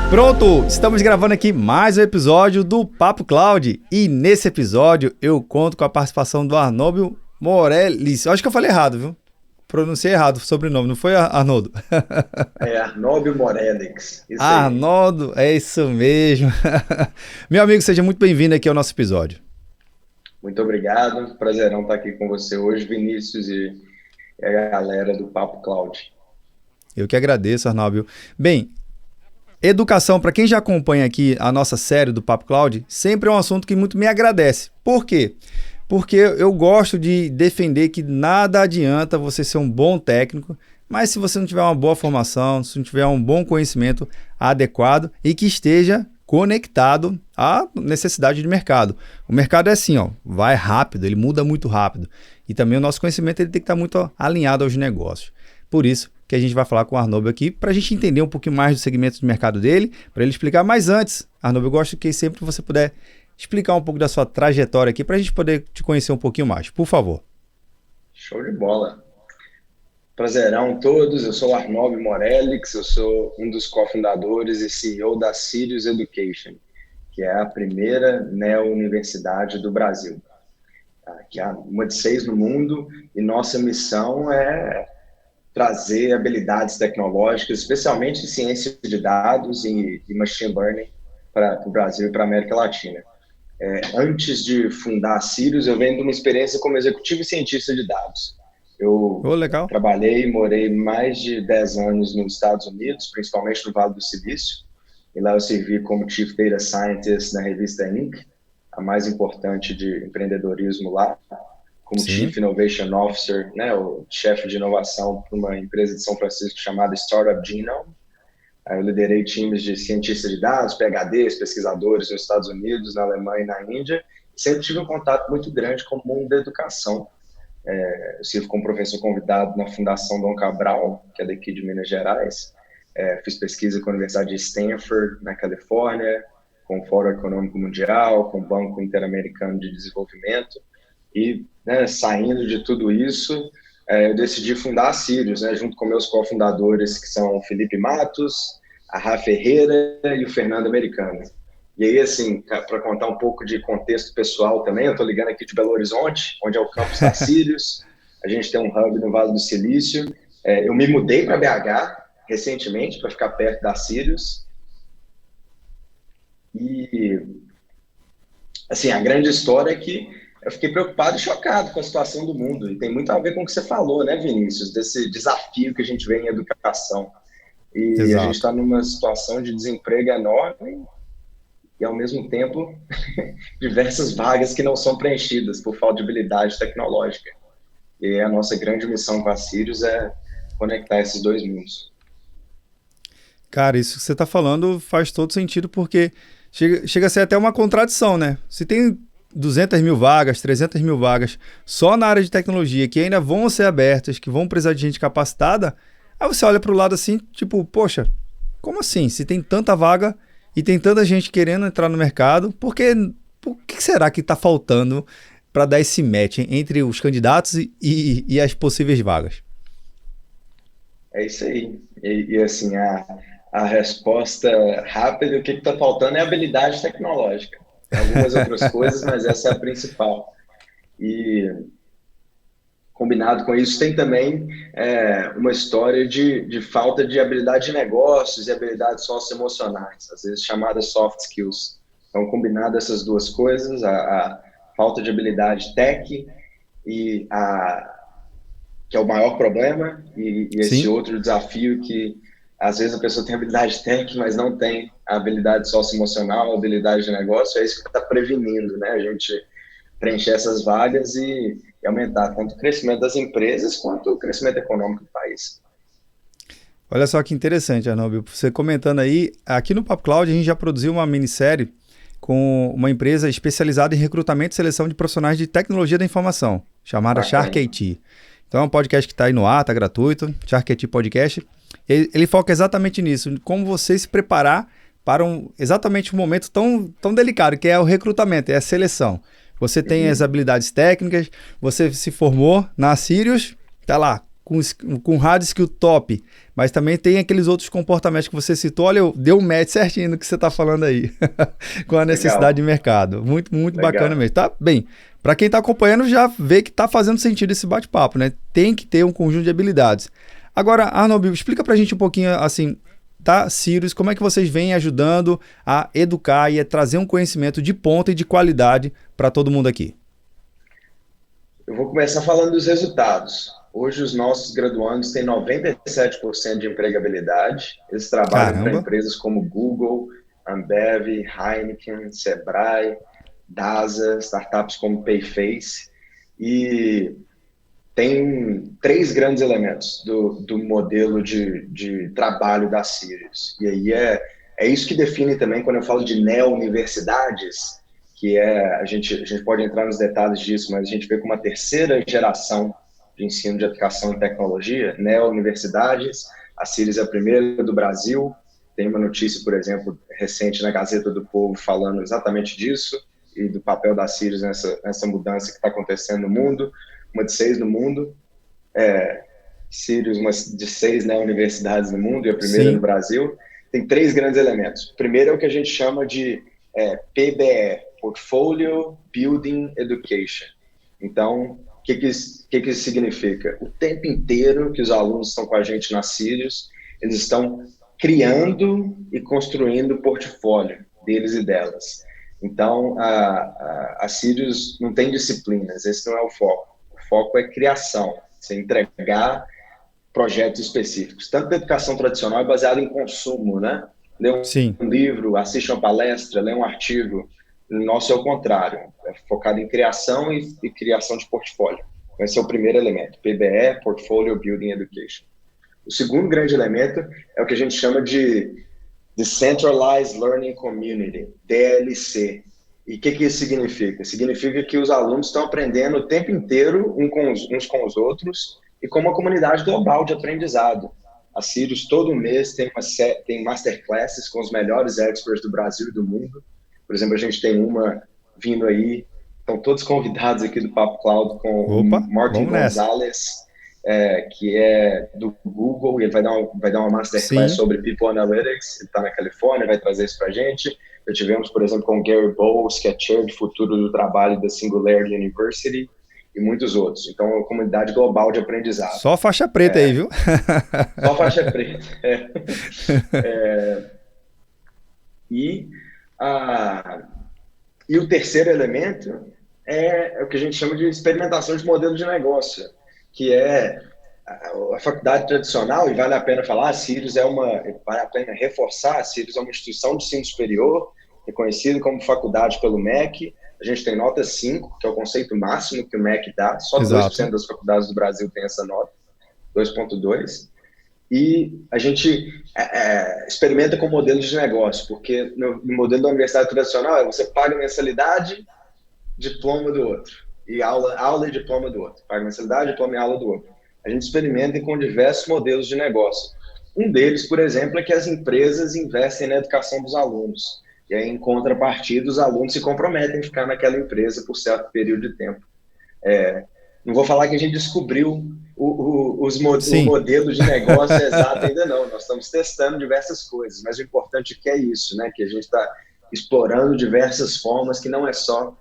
Pronto, estamos gravando aqui mais um episódio do Papo Cloud e nesse episódio eu conto com a participação do Arnoldo Morelis. Eu acho que eu falei errado, viu? Pronunciei errado o sobrenome, não foi, Arnoldo? É Arnoldo Morelis, isso aí. Arnoldo, é isso mesmo. Meu amigo, seja muito bem-vindo aqui ao nosso episódio. Muito obrigado, prazerão estar aqui com você hoje, Vinícius e a galera do Papo Cloud. Eu que agradeço, Arnoldo. Bem, educação, para quem já acompanha aqui a nossa série do Papo Cloud, sempre é um assunto que muito me agradece. Por quê? Porque eu gosto de defender que nada adianta você ser um bom técnico, mas se você não tiver uma boa formação, se não tiver um bom conhecimento adequado e que esteja conectado à necessidade de mercado. O mercado é assim, ó, vai rápido, ele muda muito rápido. E também o nosso conhecimento ele tem que estar muito alinhado aos negócios. Por isso que a gente vai falar com o Arnoldo aqui, para a gente entender um pouquinho mais do segmento de mercado dele, para ele explicar. Mas antes, Arnoldo, eu gosto que sempre você puder explicar um pouco da sua trajetória aqui, para a gente poder te conhecer um pouquinho mais, por favor. Show de bola. Prazerão todos, eu sou o Arnoldo Morelis, eu sou um dos cofundadores e CEO da Sirius Education, que é a primeira neo-universidade do Brasil, que é uma de 6 no mundo, e nossa missão é trazer habilidades tecnológicas, especialmente em ciência de dados e machine learning para o Brasil e para a América Latina. Antes de fundar a Sirius, eu venho de uma experiência como executivo e cientista de dados. Eu Legal. trabalhei e morei mais de 10 anos nos Estados Unidos, principalmente no Vale do Silício, e lá eu servi como Chief Data Scientist na revista Inc., a mais importante de empreendedorismo lá, como Sim. Chief Innovation Officer, né, o chefe de inovação para uma empresa de São Francisco chamada Startup Genome. Eu liderei times de cientistas de dados, PhDs, pesquisadores nos Estados Unidos, na Alemanha e na Índia. Sempre tive um contato muito grande com o mundo da educação. Eu sirvo como professor convidado na Fundação Dom Cabral, que é daqui de Minas Gerais. Fiz pesquisa com a Universidade de Stanford, na Califórnia, com o Fórum Econômico Mundial, com o Banco Interamericano de Desenvolvimento. E, saindo de tudo isso, eu decidi fundar a Sirius, junto com meus cofundadores, que são o Felipe Matos, a Rafa Ferreira e o Fernando Americano. E aí, assim, para contar um pouco de contexto pessoal também, eu estou ligando aqui de Belo Horizonte, onde é o campus da Sirius. A gente tem um hub no Vale do Silício. Eu me mudei para BH recentemente, para ficar perto da Sirius. E, assim, a grande história é que eu fiquei preocupado e chocado com a situação do mundo. E tem muito a ver com o que você falou, né, Vinícius? Desse desafio que a gente vê em educação. E Exato. a gente está numa situação de desemprego enorme e, ao mesmo tempo, diversas vagas que não são preenchidas por falta de habilidade tecnológica. E a nossa grande missão com a Sirius é conectar esses dois mundos. Cara, isso que você está falando faz todo sentido, porque chega a ser até uma contradição, né? Se tem 200 mil vagas, 300 mil vagas só na área de tecnologia que ainda vão ser abertas, que vão precisar de gente capacitada, aí você olha para o lado assim, tipo, poxa, como assim? Se tem tanta vaga e tem tanta gente querendo entrar no mercado, por que será que está faltando para dar esse match entre os candidatos e as possíveis vagas? É isso aí. E assim, a resposta rápida, o que está faltando é habilidade tecnológica. Tem algumas outras coisas, mas essa é a principal. E, combinado com isso, tem também uma história de falta de habilidade de negócios e habilidades socioemocionais, às vezes chamadas soft skills. Então, combinado essas duas coisas, a falta de habilidade tech, que é o maior problema, e esse Sim. outro desafio que às vezes a pessoa tem habilidade técnica, mas não tem a habilidade socioemocional, a habilidade de negócio. É isso que está prevenindo, né? A gente preencher essas vagas e aumentar tanto o crescimento das empresas quanto o crescimento econômico do país. Olha só que interessante, Arnoldo. Você comentando aí, aqui no Papo Cloud a gente já produziu uma minissérie com uma empresa especializada em recrutamento e seleção de profissionais de tecnologia da informação, chamada Shark IT. Então é um podcast que está aí no ar, está gratuito, Shark IT Podcast. Ele foca exatamente nisso, como você se preparar para exatamente um momento tão delicado, que é o recrutamento, é a seleção. Você tem as habilidades técnicas, você se formou na Sirius, está lá, com hard skill top, mas também tem aqueles outros comportamentos que você citou. Olha, deu um match certinho no que você está falando aí, com a necessidade de mercado. Muito, muito bacana mesmo. Tá bem, para quem está acompanhando já vê que está fazendo sentido esse bate-papo, né? Tem que ter um conjunto de habilidades. Agora, Arnold, explica para a gente um pouquinho, assim, da Sirius, como é que vocês vêm ajudando a educar e a trazer um conhecimento de ponta e de qualidade para todo mundo aqui. Eu vou começar falando dos resultados. Hoje os nossos graduandos têm 97% de empregabilidade. Eles trabalham para empresas como Google, Ambev, Heineken, Sebrae, DASA, startups como Payface. E tem 3 grandes elementos do modelo de trabalho da Sirius. E aí é isso que define também quando eu falo de neo-universidades, que a gente pode entrar nos detalhes disso, mas a gente vê como uma terceira geração de ensino de aplicação em tecnologia, neo-universidades. A Sirius é a primeira do Brasil. Tem uma notícia, por exemplo, recente na Gazeta do Povo falando exatamente disso e do papel da Sirius nessa mudança que está acontecendo no mundo. Uma de 6 no mundo. Sirius, uma de 6 neo-universidades no mundo e a primeira no Brasil. Tem 3 grandes elementos. O primeiro é o que a gente chama de PBE, Portfolio Building Education. Então, o que isso significa? O tempo inteiro que os alunos estão com a gente na Sirius, eles estão criando e construindo o portfólio deles e delas. Então, a Sirius não tem disciplinas, esse não é o foco. O foco é criação, você entregar projetos específicos. Tanto a educação tradicional é baseada em consumo, né? Lê um livro, assiste uma palestra, lê um artigo. O nosso é o contrário, é focado em criação e criação de portfólio. Esse é o primeiro elemento, PBE, Portfolio Building Education. O segundo grande elemento é o que a gente chama de Decentralized Learning Community, DLC. E o que isso significa? Significa que os alunos estão aprendendo o tempo inteiro uns com os outros e com uma comunidade global de aprendizado. A Sirius todo mês tem masterclasses com os melhores experts do Brasil e do mundo. Por exemplo, a gente tem uma vindo aí, estão todos convidados aqui do Papo Cloud com o Martin Gonzalez, que é do Google, e ele vai dar uma masterclass sobre People Analytics. Ele está na Califórnia, vai trazer isso para a gente. Já tivemos, por exemplo, com o Gary Bowles, que é Chair de Futuro do Trabalho da Singularity University, e muitos outros. Então, é uma comunidade global de aprendizado. Só faixa preta aí, viu? Só faixa preta. E o terceiro elemento é o que a gente chama de experimentação de modelo de negócio, que é a faculdade tradicional, e vale a pena falar, vale a pena reforçar, a Sirius é uma instituição de ensino superior, reconhecida como faculdade pelo MEC. A gente tem nota 5, que é o conceito máximo que o MEC dá, só 2% das faculdades do Brasil tem essa nota, 2,2%. E a gente experimenta com modelos de negócio, porque no modelo da universidade tradicional você paga mensalidade, diploma do outro, e aula e diploma do outro. Paga mensalidade, diploma e aula do outro. A gente experimenta com diversos modelos de negócio. Um deles, por exemplo, é que as empresas investem na educação dos alunos. E aí, em contrapartida, os alunos se comprometem a ficar naquela empresa por certo período de tempo. Não vou falar que a gente descobriu o modelo de negócio exato ainda não. Nós estamos testando diversas coisas, mas o importante é que é isso, né? Que a gente está explorando diversas formas, que não é só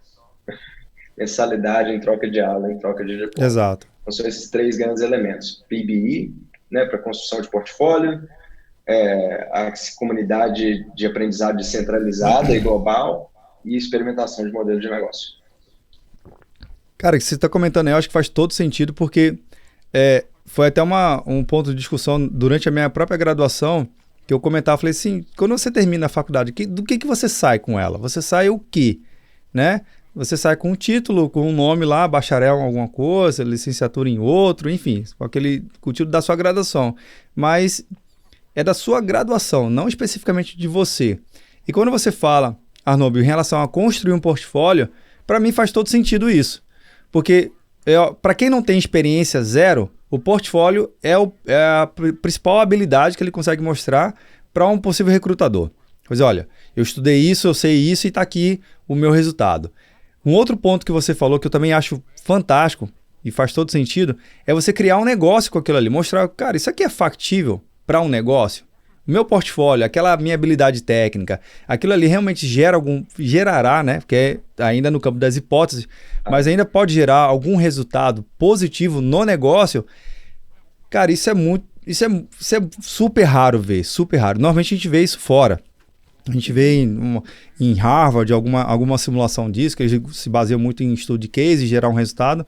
mensalidade em troca de aula, em troca de diploma. Exato. Então, são esses 3 grandes elementos. PBE, né, para construção de portfólio, a comunidade de aprendizado descentralizada e global e experimentação de modelo de negócio. Cara, o que você está comentando aí, eu acho que faz todo sentido, porque foi até um ponto de discussão durante a minha própria graduação, que eu comentava, falei assim, quando você termina a faculdade, do que você sai com ela? Você sai o quê? Né? Você sai com um título, com um nome lá, bacharel em alguma coisa, licenciatura em outro, enfim, com o título da sua graduação. Mas é da sua graduação, não especificamente de você. E quando você fala, Arnold, em relação a construir um portfólio, para mim faz todo sentido isso. Porque para quem não tem experiência zero, o portfólio é a principal habilidade que ele consegue mostrar para um possível recrutador. Pois olha, eu estudei isso, eu sei isso e está aqui o meu resultado. Um outro ponto que você falou que eu também acho fantástico, e faz todo sentido, é você criar um negócio com aquilo ali. Mostrar, cara, isso aqui é factível para um negócio. O meu portfólio, aquela minha habilidade técnica, aquilo ali realmente gerará, né? Porque é ainda no campo das hipóteses, mas ainda pode gerar algum resultado positivo no negócio. Cara, isso é super raro ver, super raro. Normalmente a gente vê isso fora. A gente vê em Harvard alguma simulação disso, que eles se baseiam muito em estudo de case e gerar um resultado.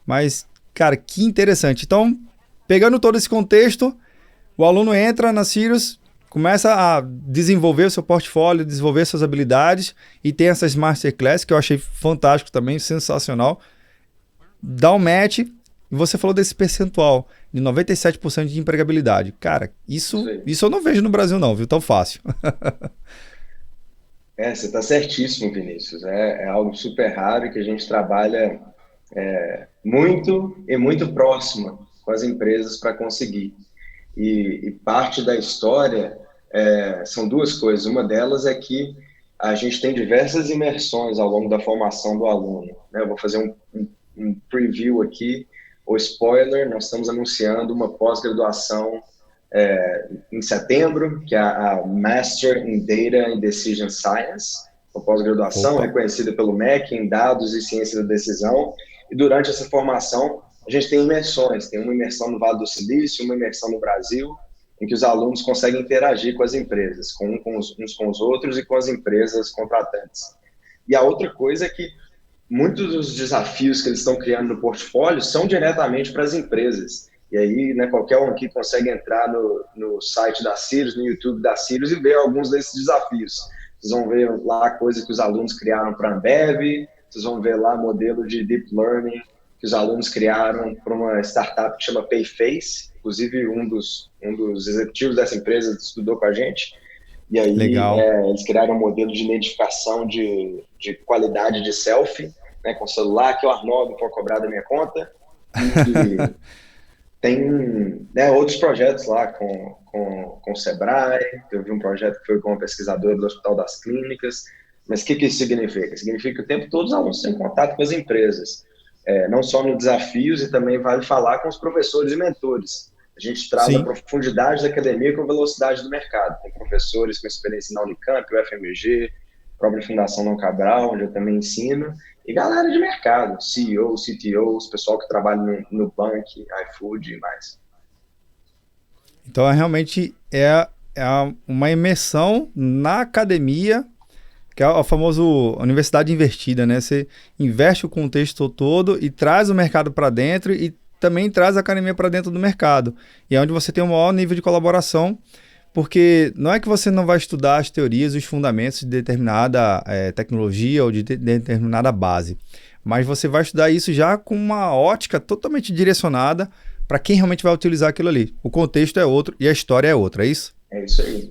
Mas, cara, que interessante. Então, pegando todo esse contexto, o aluno entra na Sirius, começa a desenvolver o seu portfólio, desenvolver suas habilidades e tem essas masterclass que eu achei fantástico também, sensacional. Dá um match e você falou desse percentual de 97% de empregabilidade. Cara, isso eu não vejo no Brasil não, viu? Tão fácil. Você está certíssimo, Vinícius. É algo super raro que a gente trabalha muito e muito próximo com as empresas para conseguir. E parte da história são duas coisas. Uma delas é que a gente tem diversas imersões ao longo da formação do aluno, né? Eu vou fazer um preview aqui, ou spoiler, nós estamos anunciando uma pós-graduação em setembro, que é a Master in Data and Decision Science, uma pós-graduação reconhecida pelo MEC em Dados e Ciência da Decisão. E durante essa formação, a gente tem imersões, tem uma imersão no Vale do Silício, uma imersão no Brasil, em que os alunos conseguem interagir com as empresas, uns com os outros e com as empresas contratantes. E a outra coisa é que muitos dos desafios que eles estão criando no portfólio são diretamente para as empresas. E aí, né, qualquer um aqui consegue entrar no site da Sirius, no YouTube da Sirius e ver alguns desses desafios. Vocês vão ver lá coisas que os alunos criaram para a Ambev, vocês vão ver lá modelo de Deep Learning que os alunos criaram para uma startup que chama Payface. Inclusive, um dos executivos dessa empresa estudou com a gente. E aí, eles criaram um modelo de identificação de qualidade de selfie, né, com o celular, que o Arnaldo for cobrar da minha conta. E tem, né, outros projetos lá com o Sebrae. Eu vi um projeto que foi com uma pesquisadora do Hospital das Clínicas. Mas o que isso significa? Significa que o tempo todo os alunos têm contato com as empresas. Não só no desafios, e também vale falar com os professores e mentores. A gente traz a profundidade da academia com a velocidade do mercado. Tem professores com experiência na Unicamp, o FMG, a própria Fundação Dom Cabral, onde eu também ensino, e galera de mercado, CEOs, CTOs, pessoal que trabalha no Bank, iFood e mais. Então, realmente é uma imersão na academia, que é a famosa universidade invertida, né? Você investe o contexto todo e traz o mercado para dentro e também traz a academia para dentro do mercado. E é onde você tem um maior nível de colaboração, porque não é que você não vai estudar as teorias, os fundamentos de determinada tecnologia ou de determinada base, mas você vai estudar isso já com uma ótica totalmente direcionada para quem realmente vai utilizar aquilo ali. O contexto é outro e a história é outra, é isso? É isso aí.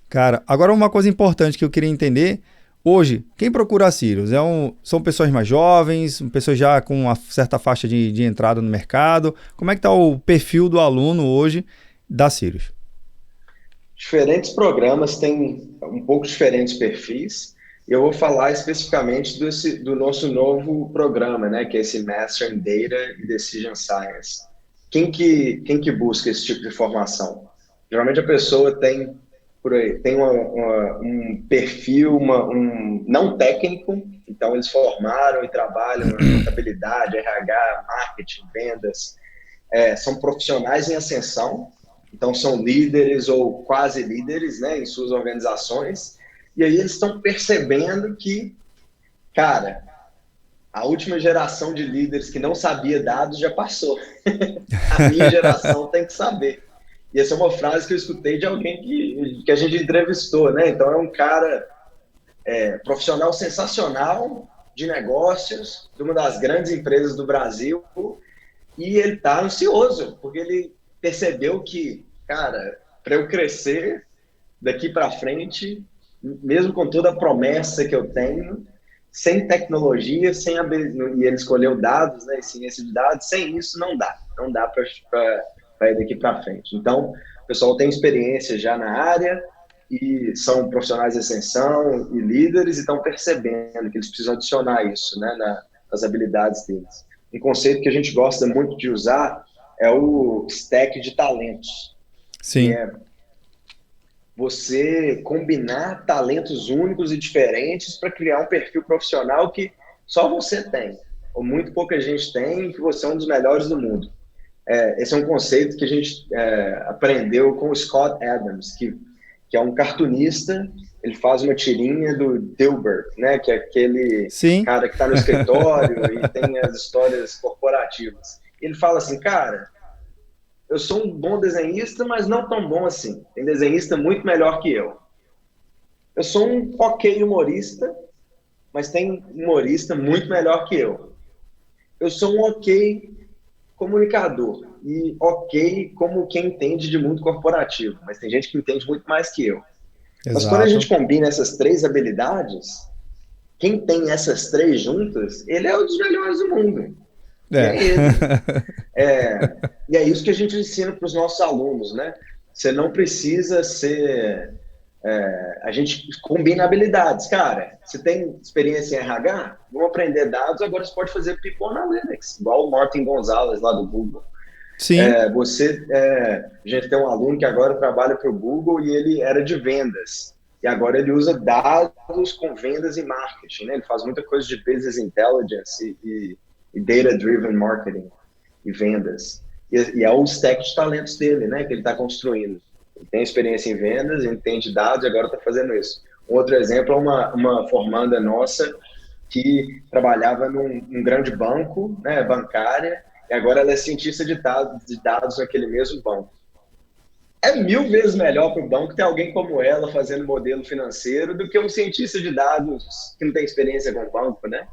Cara, agora uma coisa importante que eu queria entender, hoje, quem procura a Sirius? São pessoas mais jovens, pessoas já com uma certa faixa de entrada no mercado? Como é que está o perfil do aluno hoje da Sirius? Diferentes programas têm um pouco diferentes perfis. Eu vou falar especificamente do nosso novo programa, né, que é esse Master in Data e Decision Science. Quem que busca esse tipo de formação? Geralmente a pessoa tem um perfil não técnico, então eles formaram e trabalham em contabilidade, RH, marketing, vendas, são profissionais em ascensão, então são líderes ou quase líderes, né, em suas organizações, e aí eles estão percebendo que, cara, a última geração de líderes que não sabia dados já passou. A minha geração tem que saber. E essa é uma frase que eu escutei de alguém que a gente entrevistou, né? Então é um cara profissional sensacional de negócios, de uma das grandes empresas do Brasil, e ele está ansioso, porque ele percebeu que, cara, para eu crescer daqui para frente, mesmo com toda a promessa que eu tenho, sem tecnologia, e ele escolheu dados, né, ciência de dados, sem isso não dá para ir daqui para frente. Então, o pessoal tem experiência já na área e são profissionais de ascensão e líderes e estão percebendo que eles precisam adicionar isso, né, nas habilidades deles. um conceito que a gente gosta muito de usar é o stack de talentos, que Sim. é você combinar talentos únicos e diferentes para criar um perfil profissional que só você tem, ou muito pouca gente tem, e que você é um dos melhores do mundo. Esse é um conceito que a gente aprendeu com o Scott Adams, que é um cartunista. Ele faz uma tirinha do Dilbert, né, que é aquele Sim. cara que está no escritório e tem as histórias corporativas. Ele fala assim, cara, eu sou um bom desenhista, mas não tão bom assim. Tem desenhista muito melhor que eu. Eu sou um ok humorista, mas tem humorista muito melhor que eu. Eu sou um ok comunicador e ok como quem entende de mundo corporativo, mas tem gente que entende muito mais que eu. Mas quando a gente Exato. combina essas três habilidades, quem tem essas três juntas, ele é um dos melhores do mundo. E É. é ele. E é isso que a gente ensina para os nossos alunos, né? Você não precisa ser. A gente combina habilidades. Cara, você tem experiência em RH? Vamos aprender dados, agora você pode fazer People Analytics, igual o Martin Gonzalez lá do Google. Sim. A gente tem um aluno que agora trabalha para o Google e ele era de vendas. E agora ele usa dados com vendas e marketing, né? Ele faz muita coisa de business intelligence e data-driven marketing e vendas. E é o stack de talentos dele, né? Que ele está construindo. Ele tem experiência em vendas, entende dados e agora está fazendo isso. Um outro exemplo é uma formanda nossa que trabalhava num grande banco, né, bancária, e agora ela é cientista de dados naquele mesmo banco. É 1000 vezes melhor para o banco ter alguém como ela fazendo modelo financeiro do que um cientista de dados que não tem experiência com o banco, né?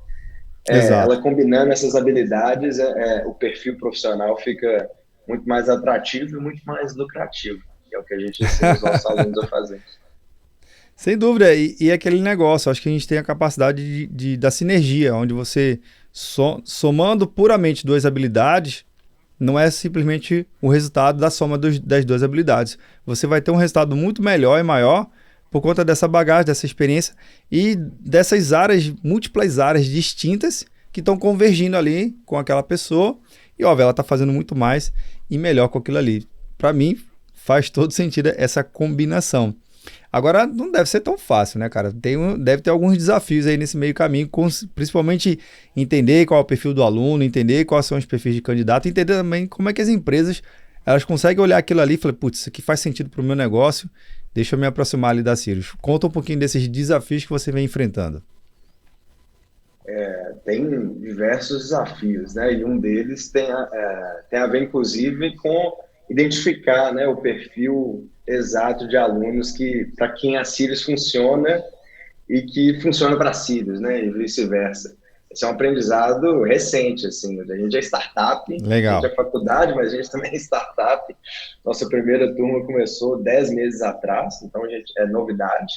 Ela Exato. combinando essas habilidades, o perfil profissional fica muito mais atrativo e muito mais lucrativo, que é o que a gente ensina os nossos alunos a fazer. Sem dúvida, e aquele negócio, acho que a gente tem a capacidade da sinergia, onde você, somando puramente duas habilidades, não é simplesmente o resultado da soma das duas habilidades. Você vai ter um resultado muito melhor e maior por conta dessa bagagem, dessa experiência e dessas áreas, múltiplas áreas distintas que estão convergindo ali com aquela pessoa. E, óbvio, ela está fazendo muito mais e melhor com aquilo ali. Para mim, faz todo sentido essa combinação. Agora, não deve ser tão fácil, né, cara? Deve ter alguns desafios aí nesse meio caminho, principalmente entender qual é o perfil do aluno, entender quais são os perfis de candidato, entender também como é que as empresas elas conseguem olhar aquilo ali e falar, putz, isso aqui faz sentido para o meu negócio, deixa eu me aproximar ali da Sirius. Conta um pouquinho desses desafios que você vem enfrentando. Tem diversos desafios, né? E um deles tem a ver, inclusive, com identificar, né, o perfil exato de alunos que, para quem a Sirius funciona e que funciona para Sirius, né? E vice-versa. Esse é um aprendizado recente, assim. A gente é startup, a gente Legal. é faculdade, mas a gente também é startup. Nossa primeira turma começou 10 meses atrás, então a gente é novidade.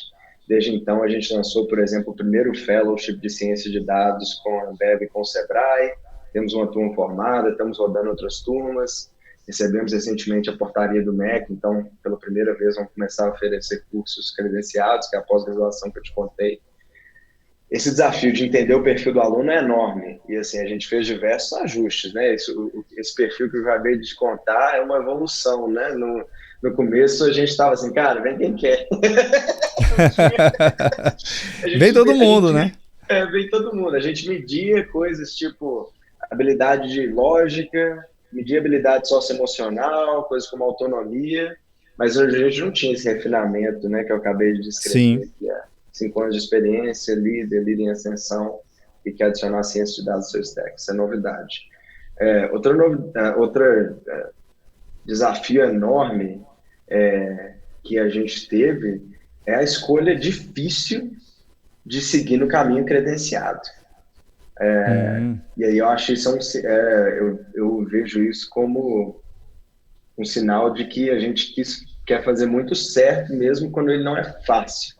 Desde então, a gente lançou, por exemplo, o primeiro fellowship de ciência de dados com a Ambev e com o Sebrae. Temos uma turma formada, estamos rodando outras turmas. Recebemos recentemente a portaria do MEC, então, pela primeira vez, vamos começar a oferecer cursos credenciados, que é a pós-graduação que eu te contei. Esse desafio de entender o perfil do aluno é enorme. E, assim, a gente fez diversos ajustes, né? Esse perfil que eu acabei de te contar é uma evolução, né? No começo, a gente estava assim, cara, vem quem quer. A Vem gente, todo a mundo, né? gente vem todo mundo. A gente media coisas tipo habilidade de lógica, media habilidade socioemocional, coisas como autonomia, mas a gente não tinha esse refinamento, né, que eu acabei de Sim. descrever, que é 5 anos de experiência, líder em ascensão e que adicionar a ciência de dados ao seu stack. Isso é novidade. Outra desafio enorme que a gente teve é a escolha difícil de seguir no caminho credenciado. E aí eu acho isso eu vejo isso como um sinal de que a gente quer fazer muito certo mesmo quando ele não é fácil.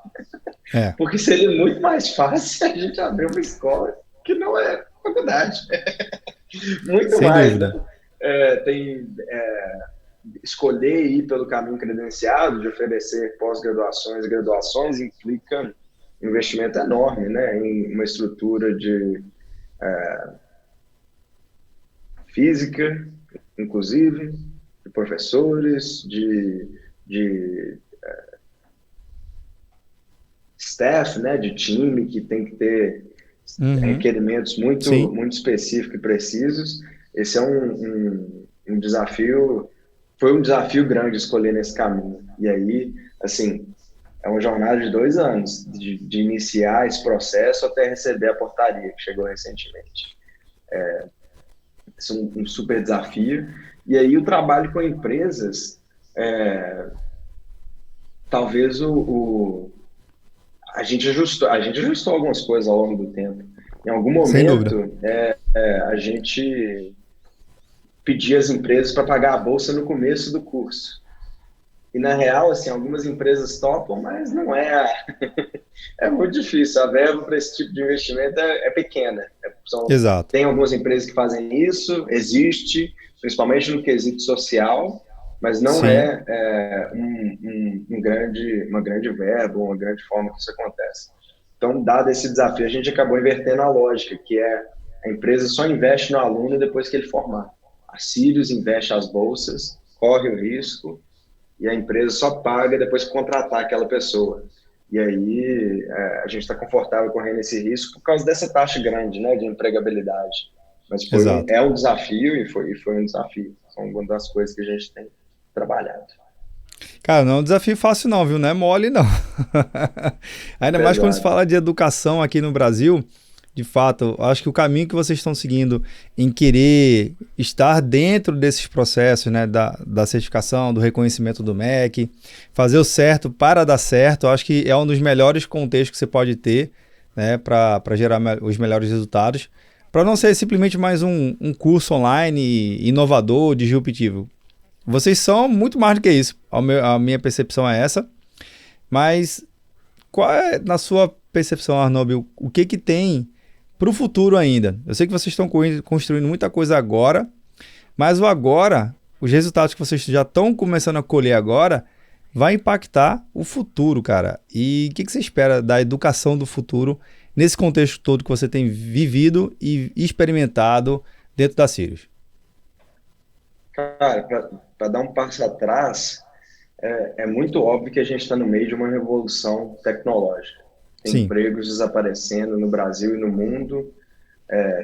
É, Porque seria muito mais fácil a gente abrir uma escola que não é faculdade. Muito sem mais, né? dúvida. Escolher ir pelo caminho credenciado, de oferecer pós-graduações e graduações, implica um investimento enorme, né? Em uma estrutura física, inclusive, de professores, de staff, né, de time, que tem que ter requerimentos muito específicos e precisos. Esse é um desafio, foi um desafio grande escolher nesse caminho. E aí, assim, é uma jornada de 2 anos, de iniciar esse processo até receber a portaria, que chegou recentemente. Esse é um super desafio. E aí o trabalho com empresas, talvez a gente ajustou algumas coisas ao longo do tempo. Em algum momento, a gente pedia às empresas para pagar a bolsa no começo do curso. E, na real, assim, algumas empresas topam, mas não é... É muito difícil. A verba para esse tipo de investimento é pequena. Exato. Tem algumas empresas que fazem isso, existe, principalmente no quesito social, mas não uma grande verba, uma grande forma que isso acontece. Então, dado esse desafio, a gente acabou invertendo a lógica, que é a empresa só investe no aluno depois que ele formar. A Sirius investe as bolsas, corre o risco, e a empresa só paga depois que contratar aquela pessoa. E aí a gente está confortável correndo esse risco por causa dessa taxa grande, né, de empregabilidade. Mas é um desafio e foi um desafio. São uma das coisas que a gente tem trabalhado. Cara, não é um desafio fácil não, viu? Não é mole não. Ainda mais quando se fala de educação aqui no Brasil. De fato, acho que o caminho que vocês estão seguindo em querer estar dentro desses processos, né, da certificação, do reconhecimento do MEC, fazer o certo para dar certo, acho que é um dos melhores contextos que você pode ter, né, para gerar os melhores resultados, para não ser simplesmente mais um curso online inovador, disruptivo. Vocês são muito mais do que isso, a minha percepção é essa, mas qual é, na sua percepção, Arnob, o que tem para o futuro ainda? Eu sei que vocês estão construindo muita coisa agora, mas os resultados que vocês já estão começando a colher agora, vai impactar o futuro, cara. E o que você espera da educação do futuro nesse contexto todo que você tem vivido e experimentado dentro da Sirius? Cara, para dar um passo atrás, é muito óbvio que a gente está no meio de uma revolução tecnológica. Tem empregos desaparecendo no Brasil e no mundo,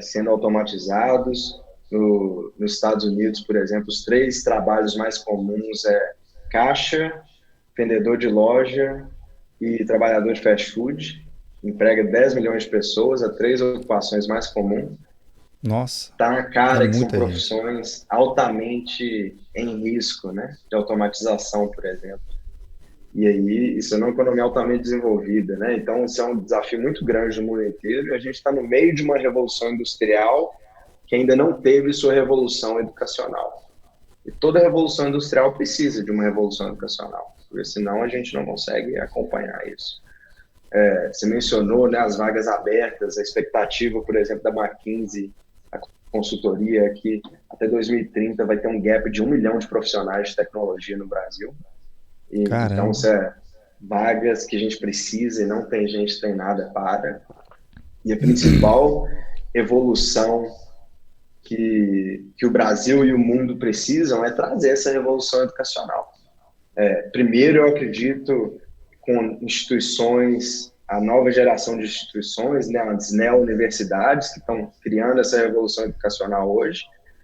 sendo automatizados. Nos Estados Unidos, por exemplo, os 3 trabalhos mais comuns é caixa, vendedor de loja e trabalhador de fast food. Emprega 10 milhões de pessoas, 3 ocupações mais comuns. Nossa. Está na cara que são profissões altamente em risco, né, de automatização, por exemplo. E aí, isso é uma economia altamente desenvolvida, né? Então, isso é um desafio muito grande no mundo inteiro. E a gente está no meio de uma revolução industrial que ainda não teve sua revolução educacional. E toda revolução industrial precisa de uma revolução educacional, porque senão a gente não consegue acompanhar isso. Você mencionou, né, as vagas abertas, a expectativa, por exemplo, da McKinsey, a consultoria, é que até 2030 vai ter um gap de 1 milhão de profissionais de tecnologia no Brasil. Então, vagas que a gente precisa e não tem gente treinada para. E a principal evolução que o Brasil e o mundo precisam é trazer essa revolução educacional. Primeiro, eu acredito com instituições, a nova geração de instituições, né, as neo-universidades que estão criando essa revolução educacional hoje.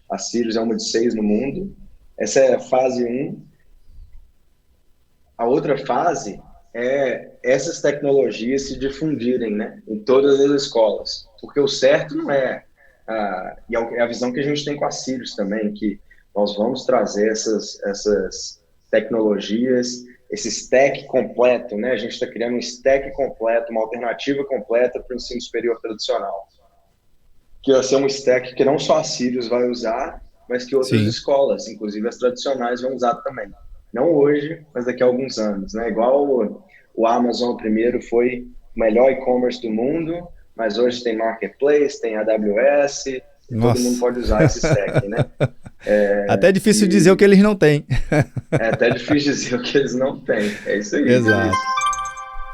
A Sirius é uma de 6 no mundo. Essa é a fase 1. A outra fase é essas tecnologias se difundirem, né, em todas as escolas, porque o certo não e é a visão que a gente tem com a Sirius também, que nós vamos trazer essas tecnologias, esse stack completo, né, a gente está criando um stack completo, uma alternativa completa para o ensino superior tradicional, que vai ser um stack que não só a Sirius vai usar, mas que outras escolas, inclusive as tradicionais, vão usar também. Não hoje, mas daqui a alguns anos, né? Igual o Amazon primeiro foi o melhor e-commerce do mundo, mas hoje tem Marketplace, tem AWS, e todo mundo pode usar esse stack, né? Até é difícil dizer o que eles não têm. É até difícil dizer o que eles não têm. É isso aí. Exato.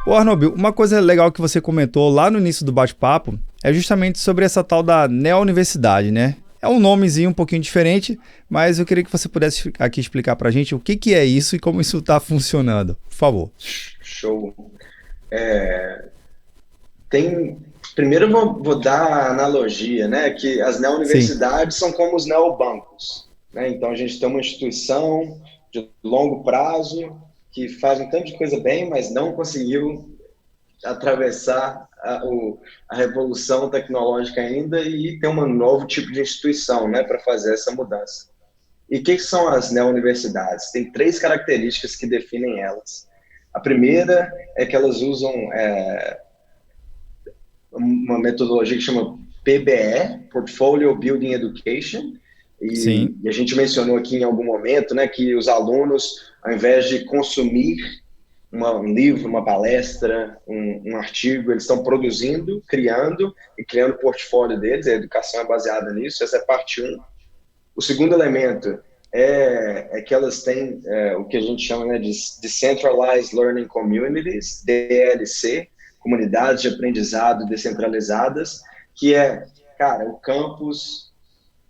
Ô Arnob, uma coisa legal que você comentou lá no início do bate-papo é justamente sobre essa tal da neo-universidade, né? É um nomezinho um pouquinho diferente, mas eu queria que você pudesse aqui explicar para a gente o que, que é isso e como isso está funcionando. Por favor. Show. Primeiro eu vou dar a analogia, né? Que as Sim, neouniversidades são como os neobancos, né? Então a gente tem uma instituição de longo prazo que faz um tanto de coisa bem, mas não conseguiu atravessar a revolução tecnológica ainda e ter um novo tipo de instituição, né, para fazer essa mudança. E o que são as neouniversidades? Tem três características que definem elas. A primeira é que elas usam uma metodologia que chama PBE, Portfolio Building Education, sim, e a gente mencionou aqui em algum momento, né, que os alunos, ao invés de consumir um livro, uma palestra, um artigo, eles estão produzindo, criando e criando o portfólio deles, a educação é baseada nisso, essa é parte 1. O segundo elemento é que elas têm o que a gente chama, né, de Decentralized Learning Communities, DLC, comunidades de aprendizado descentralizadas, que cara, o campus,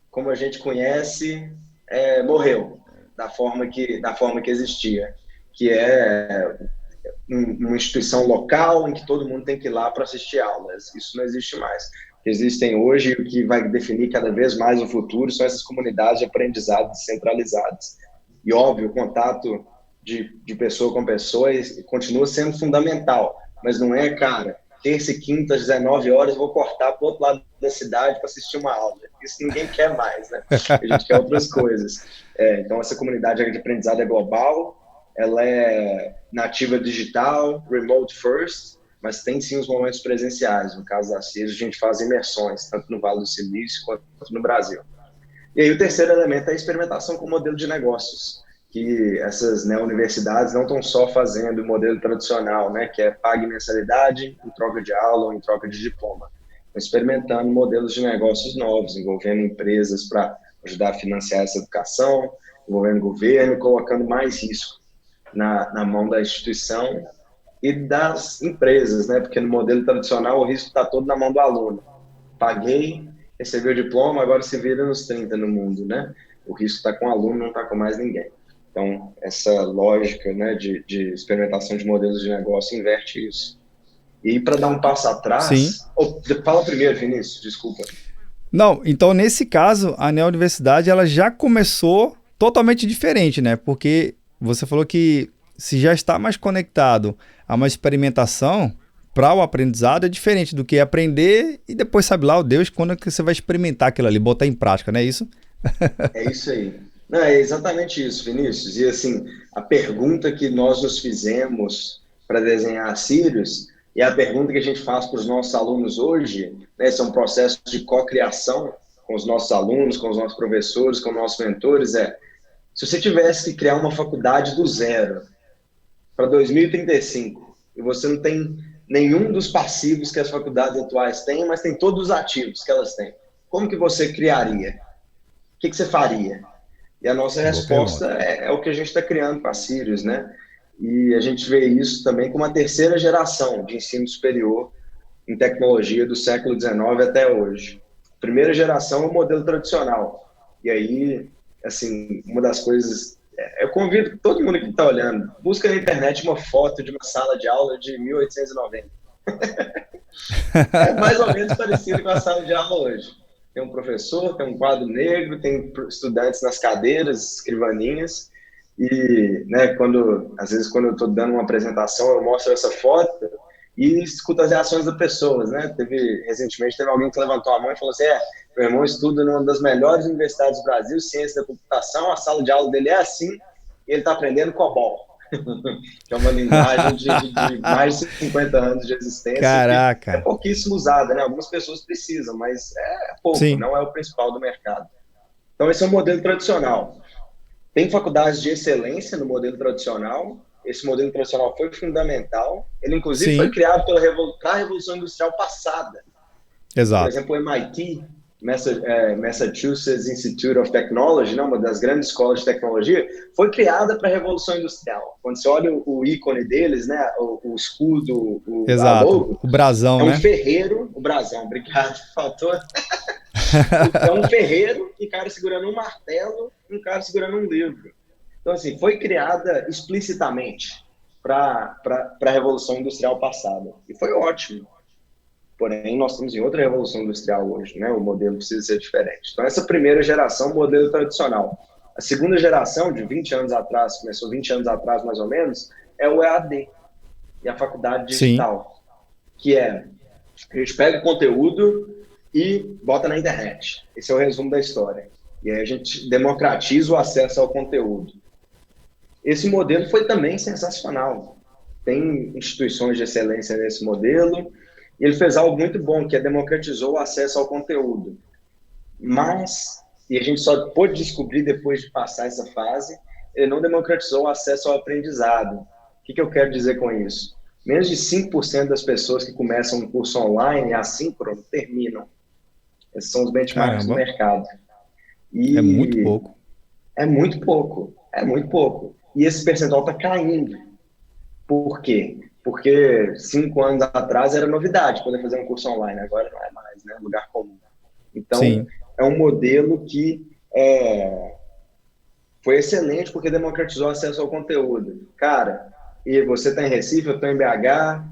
como a gente conhece, morreu da forma que existia, que é uma instituição local em que todo mundo tem que ir lá para assistir aulas. Isso não existe mais. O que existem hoje, o que vai definir cada vez mais o futuro, são essas comunidades de aprendizado descentralizadas. E, óbvio, o contato de pessoa com pessoa continua sendo fundamental, mas não é, cara, terça e quinta, às 19 horas, vou cortar para o outro lado da cidade para assistir uma aula. Isso ninguém quer mais, né? A gente quer outras coisas. Então, essa comunidade de aprendizado é global, ela é nativa digital, remote first, mas tem sim os momentos presenciais. No caso da CIRS, a gente faz imersões, tanto no Vale do Silício quanto no Brasil. E aí o terceiro elemento é a experimentação com o modelo de negócios, que essas universidades não estão só fazendo o modelo tradicional, né, que é pague mensalidade em troca de aula ou em troca de diploma. Estão experimentando modelos de negócios novos, envolvendo empresas para ajudar a financiar essa educação, envolvendo o governo, colocando mais risco na mão da instituição e das empresas, né? Porque no modelo tradicional o risco está todo na mão do aluno. Paguei, recebi o diploma, agora se vira nos 30 no mundo, né? O risco está com o aluno, não está com mais ninguém. Então, essa lógica, né, de experimentação de modelos de negócio inverte isso. E para dar um passo sim. atrás... fala primeiro, Vinícius, desculpa. Não, então nesse caso, a Neouniversidade ela já começou totalmente diferente, né? Porque você falou que se já está mais conectado a uma experimentação para o aprendizado é diferente do que aprender e depois sabe lá o Deus quando é que você vai experimentar aquilo ali, botar em prática, não é isso? É isso aí. Não, é exatamente isso, Vinícius. E assim, a pergunta que nós nos fizemos para desenhar a Sirius e a pergunta que a gente faz para os nossos alunos hoje, né, esse é um processo de cocriação com os nossos alunos, com os nossos professores, com os nossos mentores, se você tivesse que criar uma faculdade do zero para 2035 e você não tem nenhum dos passivos que as faculdades atuais têm, mas tem todos os ativos que elas têm, como que você criaria? O que você faria? E a nossa Boa resposta pergunta. é o que a gente está criando para a Sirius, né? E a gente vê isso também como a terceira geração de ensino superior em tecnologia do século XIX até hoje. Primeira geração é o modelo tradicional. E aí, assim, uma das coisas... eu convido todo mundo que está olhando, busca na internet uma foto de uma sala de aula de 1890. É mais ou menos parecido com a sala de aula hoje. Tem um professor, tem um quadro negro, tem estudantes nas cadeiras, escrivaninhas, e, né, às vezes quando eu estou dando uma apresentação, eu mostro essa foto e escuto as reações das pessoas, né? Recentemente teve alguém que levantou a mão e falou assim, meu irmão estuda numa das melhores universidades do Brasil, ciência da computação, a sala de aula dele é assim, e ele está aprendendo COBOL. Que é uma linguagem de mais de 50 anos de existência, que é Caraca. pouquíssimo usada, né? Algumas pessoas precisam, mas é pouco, Sim, não é o principal do mercado. Então, esse é o modelo tradicional. Tem faculdades de excelência no modelo tradicional, esse modelo tradicional foi fundamental, ele inclusive foi sim, criado para a Revolução Industrial passada. Por exato. exemplo, o MIT, Massachusetts Institute of Technology, né, uma das grandes escolas de tecnologia, foi criada para a Revolução Industrial. Quando você olha o ícone deles, né, o escudo, a Exato. logo, O brasão, é um né? ferreiro, o brasão, obrigado, faltou. É um ferreiro e cara segurando um martelo e um cara segurando um livro. Então, assim, foi criada explicitamente para a Revolução Industrial passada. E foi ótimo. Porém, nós estamos em outra Revolução Industrial hoje, né? O modelo precisa ser diferente. Então, essa primeira geração, modelo tradicional. A segunda geração, de 20 anos atrás, começou 20 anos atrás mais ou menos, é o EAD e a faculdade Sim. digital, que é, a gente pega o conteúdo e bota na internet. Esse é o resumo da história. E aí a gente democratiza o acesso ao conteúdo. Esse modelo foi também sensacional. Tem instituições de excelência nesse modelo, e ele fez algo muito bom, que é democratizou o acesso ao conteúdo. Mas, e a gente só pôde descobrir depois de passar essa fase, ele não democratizou o acesso ao aprendizado. O que eu quero dizer com isso? Menos de 5% das pessoas que começam um curso online, assíncrono, terminam. Esses são os benchmarks do Caramba, mercado. é muito E pouco. é muito pouco, é muito pouco. E esse percentual está caindo. Por quê? Porque 5 anos atrás era novidade poder fazer um curso online, agora não é mais, né? Lugar comum. Então, Sim, é um modelo que foi excelente porque democratizou o acesso ao conteúdo. Cara, e você está em Recife, eu estou em BH,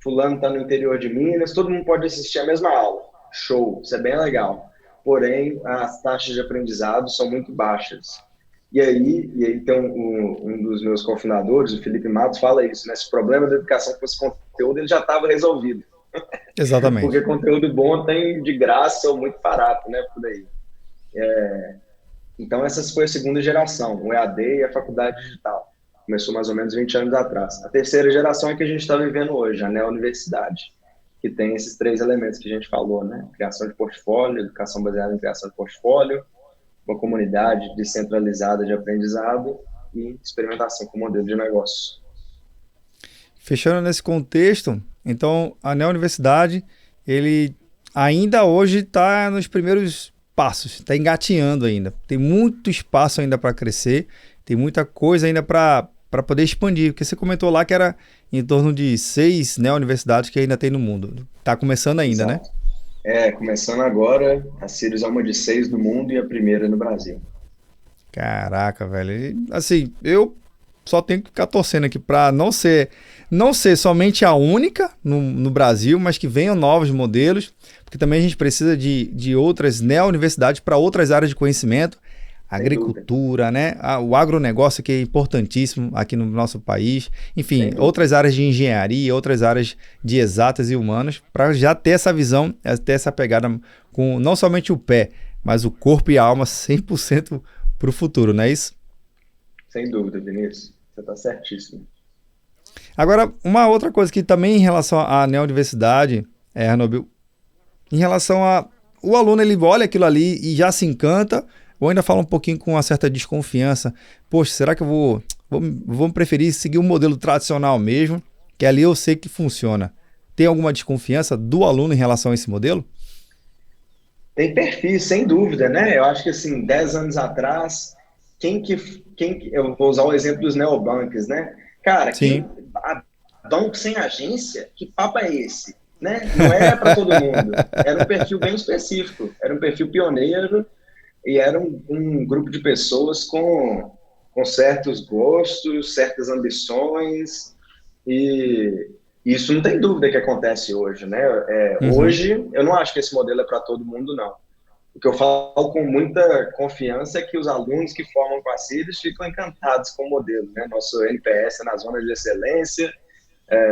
fulano está no interior de Minas, todo mundo pode assistir a mesma aula. Show, isso é bem legal. Porém, as taxas de aprendizado são muito baixas. E aí tem um dos meus cofundadores, o Felipe Matos, fala isso, né? Esse problema da educação com esse conteúdo, ele já estava resolvido. Porque exatamente. conteúdo bom tem de graça ou muito barato, né? Por aí. Então, essa foi a segunda geração, o EAD e a faculdade digital. Começou mais ou menos 20 anos atrás. A terceira geração é que a gente está vivendo hoje, a neo-universidade, que tem esses 3 elementos que a gente falou, né? Criação de portfólio, educação baseada em criação de portfólio, uma comunidade descentralizada de aprendizado e experimentação com modelo de negócio. Fechando nesse contexto, então a Neo-Universidade, ele ainda hoje está nos primeiros passos, está engatinhando ainda. Tem muito espaço ainda para crescer, tem muita coisa ainda para poder expandir, porque você comentou lá que era em torno de 6 Neo-Universidades que ainda tem no mundo. Está começando ainda, né? Exato. Começando agora, a Sirius é uma de 6 do mundo e a primeira no Brasil. Caraca, velho. Assim, eu só tenho que ficar torcendo aqui para não ser somente a única no Brasil, mas que venham novos modelos, porque também a gente precisa de outras neo-universidades para outras áreas de conhecimento, Sem dúvida, agricultura, né? O agronegócio que é importantíssimo aqui no nosso país, enfim, sem dúvida. outras áreas de engenharia, outras áreas de exatas e humanas, para já ter essa visão, ter essa pegada com não somente o pé, mas o corpo e a alma 100% para o futuro, não é isso? Sem dúvida, Vinícius. Você está certíssimo. Agora, uma outra coisa que também em relação à neodiversidade, Arnold, em relação a o aluno ele olha aquilo ali e já se encanta, ou ainda fala um pouquinho com uma certa desconfiança. Poxa, será que eu vou preferir seguir um modelo tradicional mesmo, que ali eu sei que funciona? Tem alguma desconfiança do aluno em relação a esse modelo? Tem perfis, sem dúvida, né? Eu acho que, assim, 10 anos atrás, eu vou usar o exemplo dos neobanks, né? Cara, Sim, banco sem agência, que papo é esse? Né? Não é para todo mundo. Era um perfil bem específico, era um perfil pioneiro e era um grupo de pessoas com certos gostos, certas ambições e isso não tem dúvida que acontece hoje, né? uhum, Hoje, eu não acho que esse modelo é para todo mundo, não. O que eu falo com muita confiança é que os alunos que formam com a Sirius ficam encantados com o modelo, né? Nosso NPS é na zona de excelência,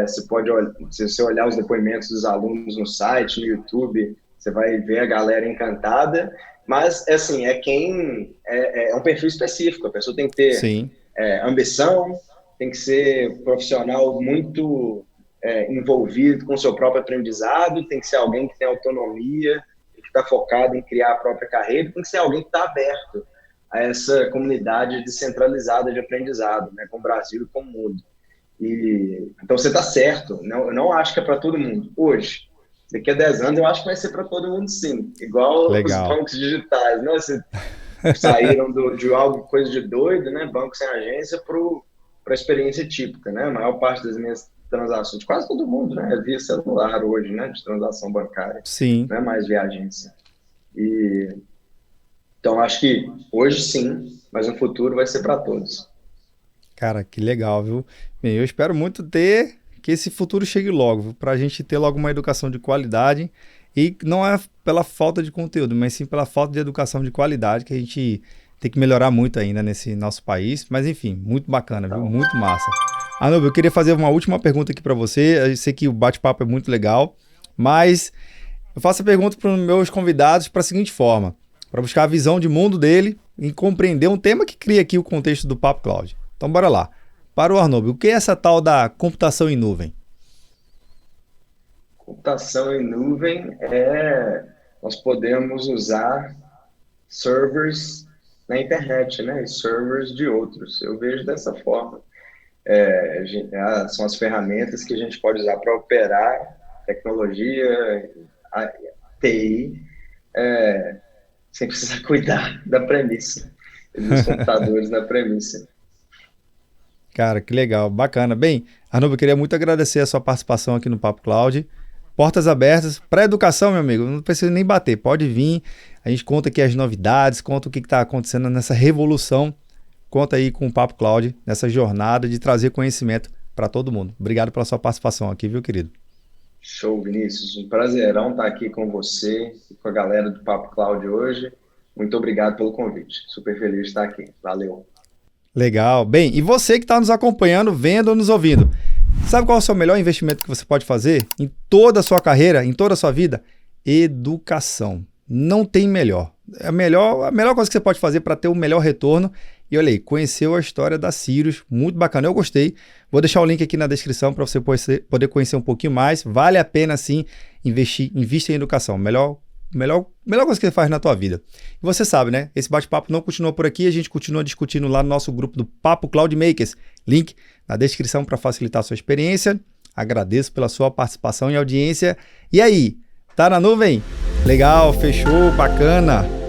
se você olhar os depoimentos dos alunos no site, no YouTube, você vai ver a galera encantada, mas, assim, é um perfil específico, a pessoa tem que ter sim, ambição, tem que ser profissional muito envolvido com o seu próprio aprendizado, tem que ser alguém que tem autonomia, que está focado em criar a própria carreira, tem que ser alguém que está aberto a essa comunidade descentralizada de aprendizado, né, com o Brasil e com o mundo. Então você está certo, não, eu não acho que é para todo mundo. Hoje, daqui a 10 anos, eu acho que vai ser para todo mundo sim, igual os legal. bancos digitais, né? Saíram de algo, coisa de doido, né? Banco sem agência, para a experiência típica, né? A maior parte das minhas transações, de quase todo mundo, né? É via celular hoje, né? De transação bancária, Sim. não é mais via agência. E então acho que hoje sim, mas no futuro vai ser para todos. Cara, que legal, viu? Bem, eu espero muito ter que esse futuro chegue logo, para a gente ter logo uma educação de qualidade e não é pela falta de conteúdo, mas sim pela falta de educação de qualidade que a gente tem que melhorar muito ainda nesse nosso país. Mas enfim, muito bacana, viu? Então, Muito massa. Anubi, eu queria fazer uma última pergunta aqui para você. Eu sei que o bate-papo é muito legal, mas eu faço a pergunta para os meus convidados para a seguinte forma, para buscar a visão de mundo dele e compreender um tema que cria aqui o contexto do Papo Cloud. Então, bora lá. Para o Arnob, o que é essa tal da computação em nuvem? computação em nuvem nós podemos usar servers na internet, né? E servers de outros. Eu vejo dessa forma. São as ferramentas que a gente pode usar para operar tecnologia, a TI, sem precisar cuidar da premissa, dos computadores na premissa. Cara, que legal, bacana. Bem, Arnob, eu queria muito agradecer a sua participação aqui no Papo Cloud. Portas abertas para educação, meu amigo. Não precisa nem bater, pode vir. A gente conta aqui as novidades, conta o que está acontecendo nessa revolução. Conta aí com o Papo Cloud, nessa jornada de trazer conhecimento para todo mundo. Obrigado pela sua participação aqui, viu, querido? Show, Vinícius. Um prazerão estar aqui com você e com a galera do Papo Cloud hoje. Muito obrigado pelo convite. Super feliz de estar aqui. Valeu. Legal. Bem, e você que está nos acompanhando, vendo ou nos ouvindo, sabe qual é o seu melhor investimento que você pode fazer em toda a sua carreira, em toda a sua vida? Educação. Não tem melhor. A melhor coisa que você pode fazer para ter o melhor retorno. E olha aí, conheceu a história da Sirius, muito bacana, eu gostei. Vou deixar o link aqui na descrição para você poder conhecer um pouquinho mais. Vale a pena sim invista em educação. Melhor coisa que você faz na tua vida. E você sabe, né? Esse bate-papo não continua por aqui, a gente continua discutindo lá no nosso grupo do Papo Cloud Makers. Link na descrição para facilitar a sua experiência. Agradeço pela sua participação e audiência. E aí, tá na nuvem? Legal, fechou, bacana.